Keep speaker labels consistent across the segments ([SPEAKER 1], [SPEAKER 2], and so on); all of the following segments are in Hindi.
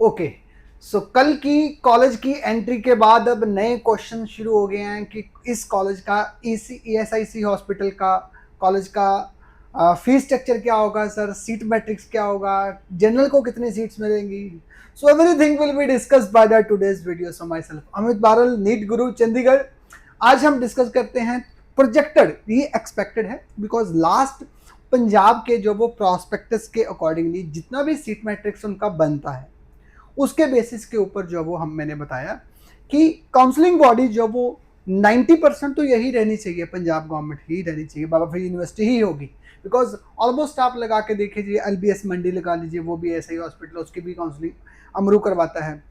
[SPEAKER 1] ओके, सो कल की कॉलेज की एंट्री के बाद अब नए क्वेश्चन शुरू हो गए हैं कि इस कॉलेज का ESIC हॉस्पिटल का कॉलेज का फीस स्ट्रक्चर क्या होगा सर, सीट मैट्रिक्स क्या होगा, जनरल को कितनी सीट्स मिलेंगी। So everything will be discussed by the today's video. So myself Amit Baral, NEET गुरु चंडीगढ़। आज हम डिस्कस करते हैं प्रोजेक्टेड, ये एक्सपेक्टेड है बिकॉज लास्ट पंजाब के जो वो प्रॉस्पेक्टस के अकॉर्डिंगली जितना भी सीट मैट्रिक्स उनका बनता है उसके बेसिस के ऊपर जो वो मैंने बताया कि काउंसलिंग बॉडी जो वो 90% तो यही रहनी चाहिए, पंजाब गवर्नमेंट ही रहनी चाहिए, बाबा फरीद यूनिवर्सिटी ही होगी। बिकॉज ऑलमोस्ट आप लगा के देख लीजिए, LBS मंडी लगा लीजिए, वो भी ऐसा ही हॉस्पिटल, उसकी भी काउंसलिंग अमरू करवाता है।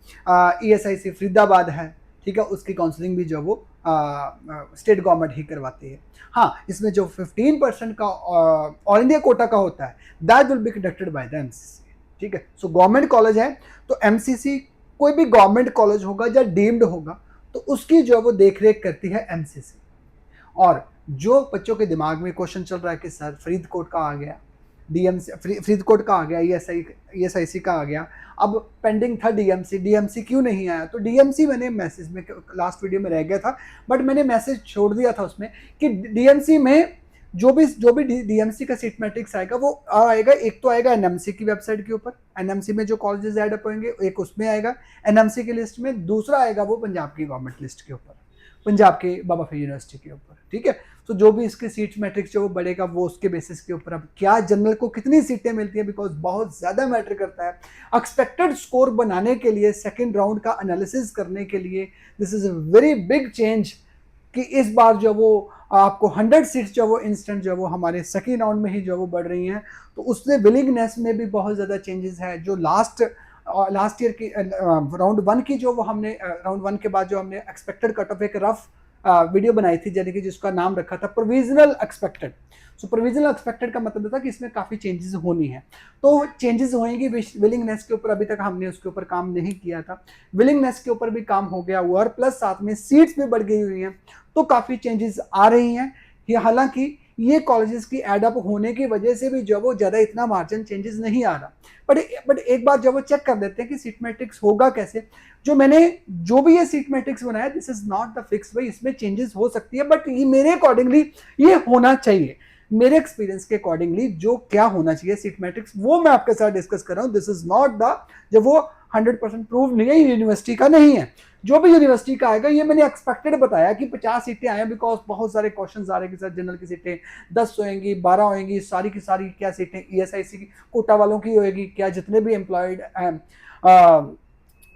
[SPEAKER 1] ESIC फरीदाबाद है, ठीक है, उसकी काउंसलिंग भी जो वो स्टेट गवर्नमेंट ही करवाती है। हाँ, इसमें जो 15% का ऑल इंडिया कोटा का होता है that will be conducted by the MCC, ठीक है। सो गवर्नमेंट कॉलेज है तो MCC, कोई भी गवर्नमेंट कॉलेज होगा या डीम्ड होगा तो उसकी जो है वो देख रेख करती है MCC। और जो बच्चों के दिमाग में क्वेश्चन चल रहा है कि सर फरीदकोट का आ गया, DMC फरीदकोट का आ गया, ESIC का आ गया, अब पेंडिंग था DMC क्यों नहीं आया। तो DMC मैंने मैसेज में लास्ट वीडियो में रह गया था, बट मैंने मैसेज छोड़ दिया था उसमें कि DMC में जो भी DMC का सीट मैट्रिक्स आएगा वो आएगा, एक तो आएगा NMC की वेबसाइट के ऊपर, NMC में जो कॉलेजेस ऐड अप होंगे एक उसमें आएगा NMC की लिस्ट में, दूसरा आएगा वो पंजाब की गवर्नमेंट लिस्ट के ऊपर, पंजाब के बाबा फरीद यूनिवर्सिटी के ऊपर, ठीक है। तो जो भी इसके सीट मैट्रिक्स जो वो बढ़ेगा वो उसके बेसिस के ऊपर अब क्या जनरल को कितनी सीटें मिलती हैं, बिकॉज बहुत ज़्यादा मैटर करता है एक्सपेक्टेड स्कोर बनाने के लिए, सेकेंड राउंड का एनालिसिस करने के लिए। This is a very big change कि इस बार जो वो आपको 100 सीट्स जो वो इंस्टेंट जो वो हमारे सेकेंड राउंड में ही जो वो बढ़ रही हैं, तो उससे विलिंगनेस में भी बहुत ज़्यादा चेंजेस है। जो लास्ट ईयर की राउंड 1 की जो वो हमने राउंड 1 के बाद जो हमने एक्सपेक्टेड कट ऑफ एक रफ वीडियो बनाई थी, यानी कि जिसका नाम रखा था प्रोविजनल एक्सपेक्टेड। सो प्रोविजनल एक्सपेक्टेड का मतलब था कि इसमें काफ़ी चेंजेस होनी है, तो चेंजेस होंगी। विलिंगनेस के ऊपर अभी तक हमने उसके ऊपर काम नहीं किया था, विलिंगनेस के ऊपर भी काम हो गया हुआ, और प्लस साथ में सीट्स भी बढ़ गई हुई हैं, तो काफ़ी चेंजेस आ रही हैं। ये हालांकि ये कॉलेजेस की एडअप होने की वजह से भी जो वो ज़्यादा इतना मार्जिन चेंजेस नहीं आ रहा, बट एक बार जब वो चेक कर देते हैं कि सीट मैट्रिक्स होगा कैसे। जो भी ये सीट मैट्रिक्स बनाया, this is not the fix way, इसमें चेंजेस हो सकती है, बट ये मेरे अकॉर्डिंगली ये होना चाहिए, मेरे एक्सपीरियंस के अकॉर्डिंगली जो क्या होना चाहिए सीट मैट्रिक्स, वो मैं आपके साथ डिस्कस कर रहा हूँ। दिस इज नॉट द, जब वो 100% प्रूव नहीं है, यूनिवर्सिटी का नहीं है, जो भी यूनिवर्सिटी का आएगा, ये मैंने एक्सपेक्टेड बताया कि 50 सीटें आए, बिकॉज बहुत सारे क्वेश्चन आ रहे हैं कि सर जनरल की सीटें 10 होंगी, 12 होंगी, सारी की सारी क्या सीटें ESIC की कोटा वालों की होगी क्या, जितने भी एम्प्लॉयड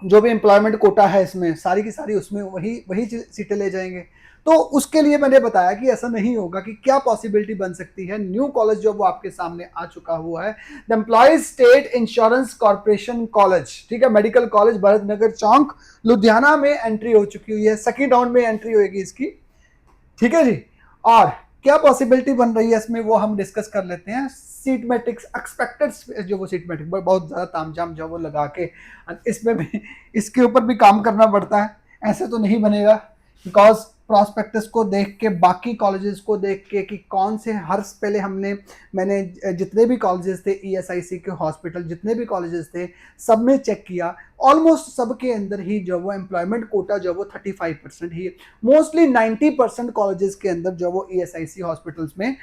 [SPEAKER 1] जो भी एम्प्लॉयमेंट कोटा है इसमें सारी की सारी उसमें वही वही सीटें ले जाएंगे। तो उसके लिए मैंने बताया कि ऐसा नहीं होगा, कि क्या पॉसिबिलिटी बन सकती है। न्यू कॉलेज जो वो आपके सामने आ चुका हुआ है, the employees state insurance corporation college, ठीक है, मेडिकल कॉलेज भरत नगर चौक लुधियाना में एंट्री हो चुकी हुई है, सेकेंड राउंड में एंट्री होगी इसकी, ठीक है जी। और क्या पॉसिबिलिटी बन रही है इसमें वो हम डिस्कस कर लेते हैं। सीट मैट्रिक्स एक्सपेक्टेड जो वो सीट मैट्रिक्स बहुत ज़्यादा तामझाम जो वो लगा के इसमें भी, इसके ऊपर भी काम करना पड़ता है, ऐसे तो नहीं बनेगा। बिकॉज प्रॉस्पेक्टस को देख के, बाकी कॉलेजेस को देख के कि कौन से हर पहले मैंने जितने भी कॉलेजेस थे ESIC के हॉस्पिटल, जितने भी कॉलेजेस थे सब में चेक किया, ऑलमोस्ट सबके अंदर ही जो वो एम्प्लॉयमेंट कोटा जो वो 35% ही है। मोस्टली 90% कॉलेजेस के अंदर जो वो ESIC हॉस्पिटल्स में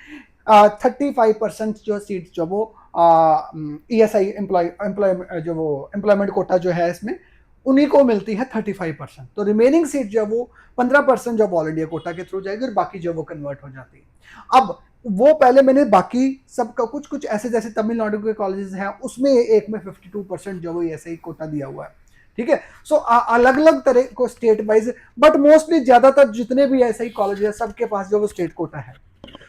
[SPEAKER 1] 35% जो सीट जो वो ESI जो वो एम्प्लॉयमेंट कोटा जो है इसमें उन्हीं को मिलती है 35%। तो रिमेनिंग सीट जो वो 15% जो ऑल इंडिया कोटा के थ्रू जाएगी, और बाकी जो वो कन्वर्ट हो जाती है। अब वो पहले मैंने बाकी सबका कुछ ऐसे जैसे तमिलनाडु के कॉलेजेस हैं उसमें एक में 52% जो वो ESI कोटा दिया हुआ है, ठीक है। सो अलग अलग तरह को स्टेट वाइज, बट मोस्टली ज्यादातर जितने भी ऐसे ही कॉलेज है सबके पास जो वो स्टेट कोटा है।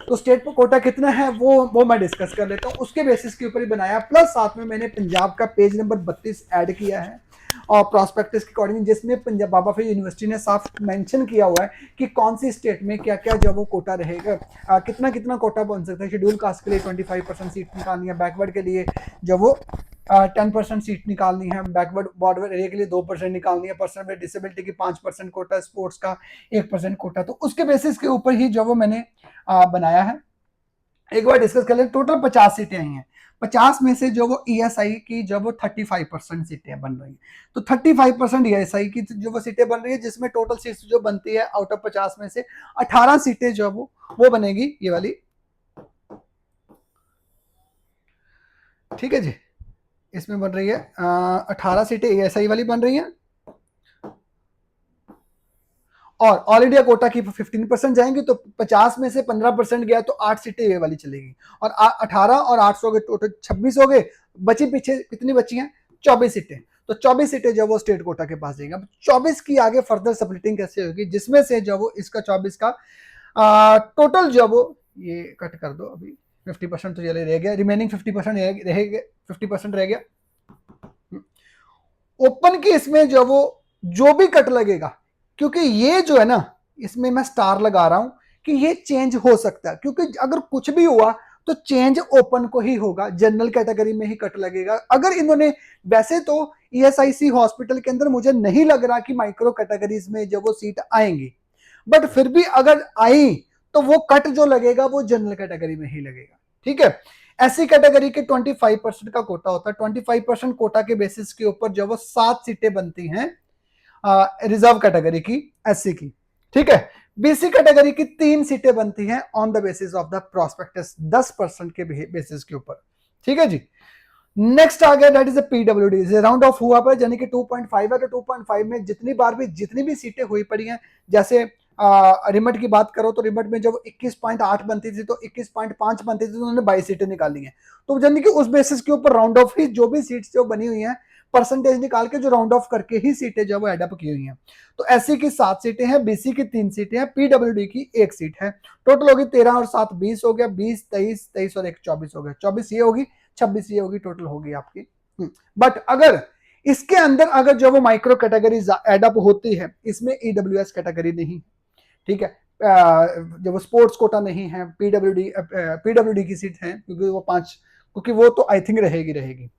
[SPEAKER 1] तो स्टेट कोटा कितना है वो मैं डिस्कस कर लेता हूँ, उसके बेसिस के ऊपर ही बनाया। प्लस साथ में मैंने पंजाब का पेज नंबर 32 ऐड किया है और प्रॉस्पेक्टस के अकॉर्डिंग, जिसमें पंजाब बाबा फरीद यूनिवर्सिटी ने साफ मेंशन किया हुआ है कि कौन सी स्टेट में क्या क्या जो वो कोटा रहेगा, कितना कितना कोटा बन सकता है। शेड्यूल कास्ट के लिए 25% सीट निकालनी है, बैकवर्ड के लिए जो वो 10% सीट निकालनी है, बैकवर्ड बॉर्डर एरिया के लिए 2% निकालनी है, पर्सन विद डिसेबिलिटी की 5% कोटा, स्पोर्ट्स का 1% कोटा। तो उसके बेसिस के ऊपर ही जो वो मैंने बनाया है। एक बार डिस्कस कर ले, टोटल 50 सीटें आई हैं। 50 में से जो वो ईएसआई की जब वो 35% सीटें बन रही हैं, तो 35% ईएसआई की जो वो सीटें बन रही है, जिसमें टोटल सीट्स जो बनती है आउट ऑफ 50 में से 18 सीटें जो वो बनेगी ये वाली, ठीक है जी। इसमें बन रही है 18 सीटें ईएसआई वाली बन रही हैं, और ऑल इंडिया कोटा की 15% जाएंगी, तो 50 में से 15% गया तो 8 सीटें ये वाली चलेगी, और 18 और 8 हो गए, टोटल 26 हो गए। बची पीछे कितनी बची हैं? 24 सीटें। तो 24 सीटें जो वो स्टेट कोटा के पास जाएंगे। अब 24 की आगे फर्दर स्प्लिटिंग कैसे होगी, जिसमें से जो वो इसका 24 का टोटल जो वो, ये कट कर दो अभी, 50% तो ये रह गया, रिमेनिंग 50% रहेगा, 50% रह गया। ओपन की इसमें जो भी कट लगेगा, क्योंकि ये जो है ना, इसमें मैं स्टार लगा रहा हूं कि ये चेंज हो सकता है, क्योंकि अगर कुछ भी हुआ तो चेंज ओपन को ही होगा, जनरल कैटेगरी में ही कट लगेगा। अगर इन्होंने, वैसे तो ईएसआईसी हॉस्पिटल के अंदर मुझे नहीं लग रहा कि माइक्रो कैटेगरीज में जब वो सीट आएंगी, बट फिर भी अगर आई तो वो कट जो लगेगा वो जनरल कैटेगरी में ही लगेगा, ठीक है। एससी कैटेगरी के 25% का कोटा होता है, 25% कोटा के बेसिस के ऊपर जो वो 7 सीटें बनती हैं रिजर्व कैटेगरी की, एससी की, ठीक है। बीसी कैटेगरी की 3 सीटें बनती हैं on the basis of the prospectus, 10% के बेसिस के ऊपर, ठीक है जी। नेक्स्ट आ गया that is PWD, round of हुआ पर, यानी कि 2.5 है, तो 2.5 में जितनी भी सीटें हुई पड़ी हैं, जैसे रिमट की बात करो तो रिमट में जब 21.8 बनती थी तो 21.5 बनती थी, तो उन्होंने 22 सीटें निकाली हैं। तो यानी कि उस बेसिस के ऊपर राउंड ऑफ ही, जो भी सीट्स जो बनी हुई हैं परसेंटेज निकाल के जो राउंड ऑफ करके ही सीटें जो वो एडअप की हुई हैं। तो एससी की 7 सीटें हैं, बीसी की 3 सीटें हैं, पीडब्ल्यूडी की 1 सीट है। टोटल होगी 13 और 7 20 हो गया, 20 23 23 और 1 24 हो गया, 24 ये होगी, 26 ये होगी, टोटल होगी आपकी। बट अगर इसके अंदर अगर जो वो माइक्रो कैटेगरी एडअप होती है, इसमें ईडब्ल्यूएस कैटेगरी नहीं, ठीक है, जब वो स्पोर्ट्स कोटा नहीं है, पीडब्ल्यूडी की सीट है, क्योंकि वो 5, क्योंकि वो तो आई थिंक रहेगी।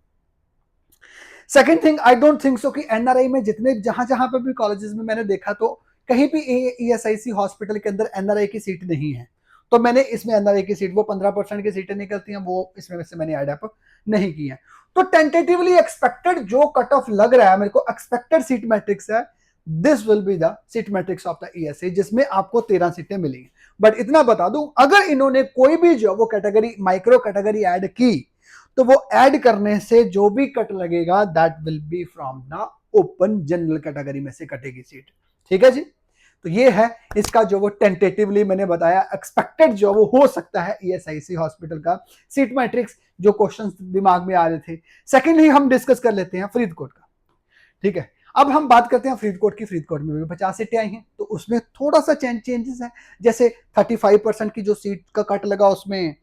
[SPEAKER 1] Second thing, I don't think so कि एनआरआई में जितने जहां पे भी कॉलेजेस में मैंने देखा, तो कहीं भी ईएसआईसी हॉस्पिटल के अंदर एनआरआई की सीट नहीं है। तो मैंने इसमें एनआरआई की सीट, वो 15% की सीटें निकलती हैं, वो इसमें से मैंने एडअप नहीं की है। तो टेंटेटिवली एक्सपेक्टेड जो कट ऑफ लग रहा है मेरे को, एक्सपेक्टेड सीट मैट्रिक्स है, this will be the seat matrix of the ESI, जिसमें आपको 13 सीटें मिलेंगी। बट इतना बता दूं, अगर इन्होंने कोई भी जो वो कैटेगरी, माइक्रो कैटेगरी ऐड की, तो वो ऐड करने से जो भी कट लगेगा that will be from the open general category में से कटेगी सीट, ठीक है जी। तो ये है इसका जो वो टेंटेटिवली मैंने बताया एक्सपेक्टेड जो वो हो सकता है ईएसआईसी हॉस्पिटल का सीट मैट्रिक्स, जो क्वेश्चंस दिमाग में आ रहे थे। सेकेंडली हम डिस्कस कर लेते हैं फरीदकोट का, ठीक है। अब हम बात करते हैं फरीदकोट की। फरीदकोट में भी 50 सीटें आई हैं, तो उसमें थोड़ा सा चेंजेस है। जैसे 35% की जो सीट का कट लगा उसमें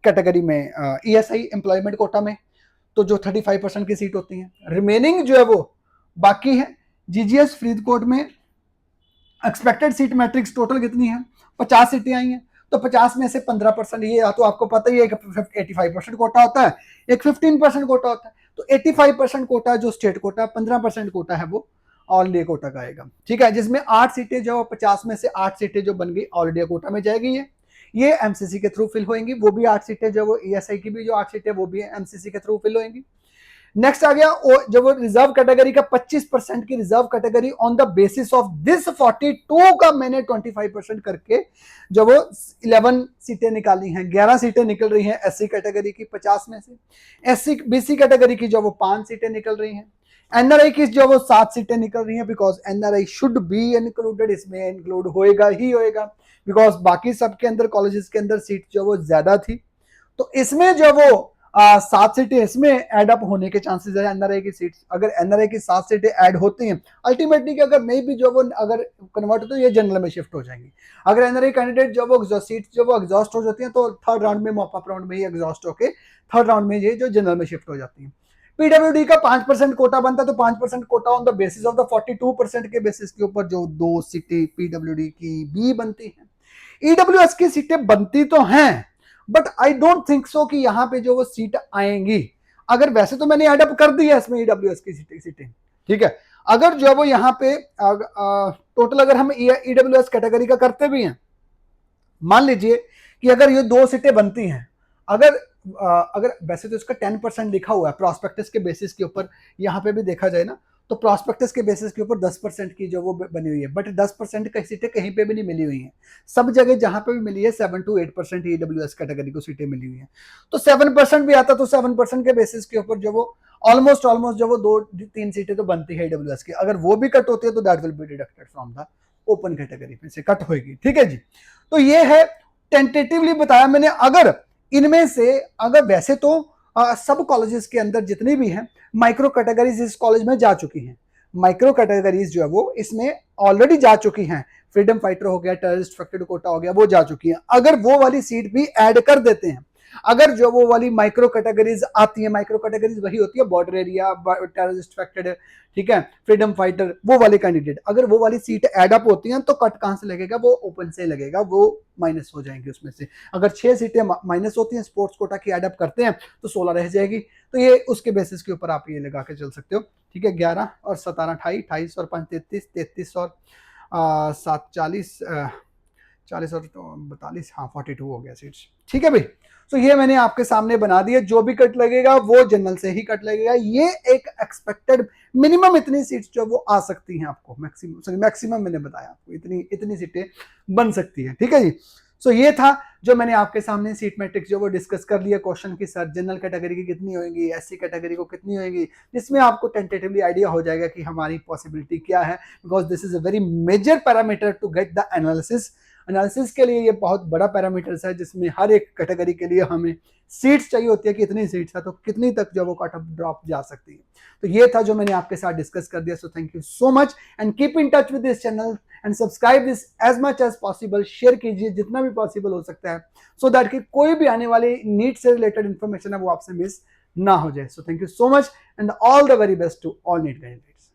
[SPEAKER 1] कैटेगरी में ईएसआई एम्प्लॉयमेंट कोटा में, तो जो 35% की सीट होती है, रिमेनिंग जो है वो बाकी है। जीजीएस फरीदकोट में एक्सपेक्टेड सीट मैट्रिक्स टोटल कितनी है? 50 सीटें आई हैं, तो 50 में से 15%, ये तो आपको पता ही है, 85% कोटा होता है, एक 15% कोटा होता है। तो 85% कोटा जो स्टेट कोटा, 15% कोटा है वो ऑल इंडिया कोटा का आएगा, ठीक है। जिसमें 8 सीटें जो 50 में से 8 सीटें जो बन गई ऑल इंडिया कोटा में जाएगी, ये एमसीसी के थ्रू फिल होंगी। वो भी 8 सीटें जो वो ईएसआई की भी जो 8 सीटें वो भी एमसीसी के थ्रू फिल होंगी। नेक्स्ट आ गया जब वो रिजर्व कैटेगरी का 25% की reserve category on the basis of this 42 का मैंने 25% करके जब वो 11 सीटें निकाली हैं, 11 सीटें निकल रही हैं एससी कैटेगरी की 50 में से। एससी बीसी कैटेगरी की जो वो 5 सीटें निकल रही हैं। एनआरआई की जो वो 7 सीटें निकल रही हैं, because NRI should be included, इसमें इंक्लूड होएगा ही होएगा, बिकॉज बाकी सबके अंदर कॉलेजेस के अंदर सीट जो वो ज्यादा थी। तो इसमें जो वो 7 सीटें इसमें ऐड अप होने के चांसेस है एनआरआई की सीट्स। अगर एनआरआई की 7 सीटें ऐड होती हैं, अल्टीमेटली अगर नहीं भी जो वो अगर कन्वर्ट होते तो ये जनरल में शिफ्ट हो जाएंगी। अगर एनआरआई कैंडिडेट जो वो सीट जो वो एग्जॉस्ट हो जाती हैं, तो थर्ड राउंड में, मॉपअप राउंड में ही एग्जॉस्ट होकर थर्ड राउंड में ये जो जनरल में शिफ्ट हो जाती है। पीडब्ल्यूडी का 5% कोटा बनता है, तो 5% quota on the basis of the 42% के बेसिस के ऊपर जो 2 सीटें पीडब्ल्यूडी की भी बनती हैं। ईडब्ल्यूएस की सीटें बनती तो हैं, but I don't think so कि यहां पे जो वो सीट आएंगी। अगर वैसे तो मैंने एडअप कर दी है इसमें ईडब्ल्यूएस की सीटें, ठीक है। अगर जो वो यहां पे टोटल अगर हम ईडब्ल्यूएस कैटेगरी का करते भी हैं, मान लीजिए कि अगर ये 2 सीटें बनती हैं, अगर अगर वैसे तो इसका 10% लिखा हुआ है प्रॉस्पेक्टस के बेसिस के ऊपर, यहाँ पे भी देखा जाए ना तो प्रॉस्पेक्टस के बेसिस के ऊपर 10% की जो वो बनी हुई है, बट 10% की सीटें कहीं पे भी नहीं मिली हुई हैं। सब जगह जहां पे भी मिली है 7 to 8% ईडब्ल्यूएस कैटेगरी को सीटें मिली हुई हैं। तो 7% भी आता तो 7% के बेसिस के ऊपर जो वो ऑलमोस्ट जो वो 2-3 सीटें तो बनती है ईडब्ल्यूएस की, अगर वो भी कट होती है तो that will be deducted from the open category में से कट होगी। ठीक है जी, तो ये है टेंटेटिवली बताया मैंने। अगर इनमें से अगर वैसे तो सब कॉलेजेस के अंदर जितनी भी हैं माइक्रो कैटेगरीज इस कॉलेज में जा चुकी हैं, माइक्रो कैटेगरीज जो है वो इसमें ऑलरेडी जा चुकी हैं। फ्रीडम फाइटर हो गया, टेररिस्ट फैक्टेड कोटा हो गया, वो जा चुकी हैं। अगर वो वाली सीट भी ऐड कर देते हैं, अगर जो वो वाली माइक्रो कैटेगरीज आती है, माइक्रो कैटेगरीज वही होती है बॉर्डर एरिया, टेररिस्ट फैक्टेड, ठीक है, फ्रीडम फाइटर, वो वाले कैंडिडेट, अगर वो वाली सीट एड अप होती हैं तो कट कहां से लगेगा, वो ओपन से लगेगा, वो माइनस हो जाएंगे उसमें से। अगर 6 सीटें माइनस होती हैं स्पोर्ट्स कोटा की एड अप करते हैं तो 16 रह जाएगी। तो ये उसके बेसिस के ऊपर आप ये लगा के चल सकते हो। ठीक है, 11 और 17 28, 28 और 5 33, 33 और 7 40, 40 और 42, हाँ 42 हो गया सीट्स। ठीक है भाई, तो ये मैंने आपके सामने बना दिया। जो भी कट लगेगा वो जनरल से ही कट लगेगा। ये एक एक्सपेक्टेड मिनिमम इतनी सीट्स जो वो आ सकती हैं आपको, मैक्सिमम मैंने बताया आपको इतनी सीटें बन सकती है। ठीक है जी, सो ये था जो मैंने आपके सामने सीट मैट्रिक्स जो वो डिस्कस कर लिया क्वेश्चन की, सर जनरल कैटेगरी की कितनी होगी, एससी कैटेगरी को कितनी होगी, जिसमें आपको टेंटेटिवली आइडिया हो जाएगा कि हमारी पॉसिबिलिटी क्या है, because this is a very major parameter to get the analysis के लिए ये बहुत बड़ा पैरामीटर्स है, जिसमें हर एक कैटेगरी के लिए हमें सीट्स चाहिए होती है कि इतनी सीट्स है तो कितनी तक जो वो कट ऑफ ड्रॉप जा सकती है। तो ये था जो मैंने आपके साथ डिस्कस कर दिया। So thank you so much and keep in touch with this channel and subscribe this as much as possible, share कीजिए जितना भी पॉसिबल हो सकता है, सो दैट कि कोई भी आने वाली नीट से रिलेटेड इंफॉर्मेशन है वो आपसे मिस ना हो जाए। So thank you so much and all the very best to all NEET candidates.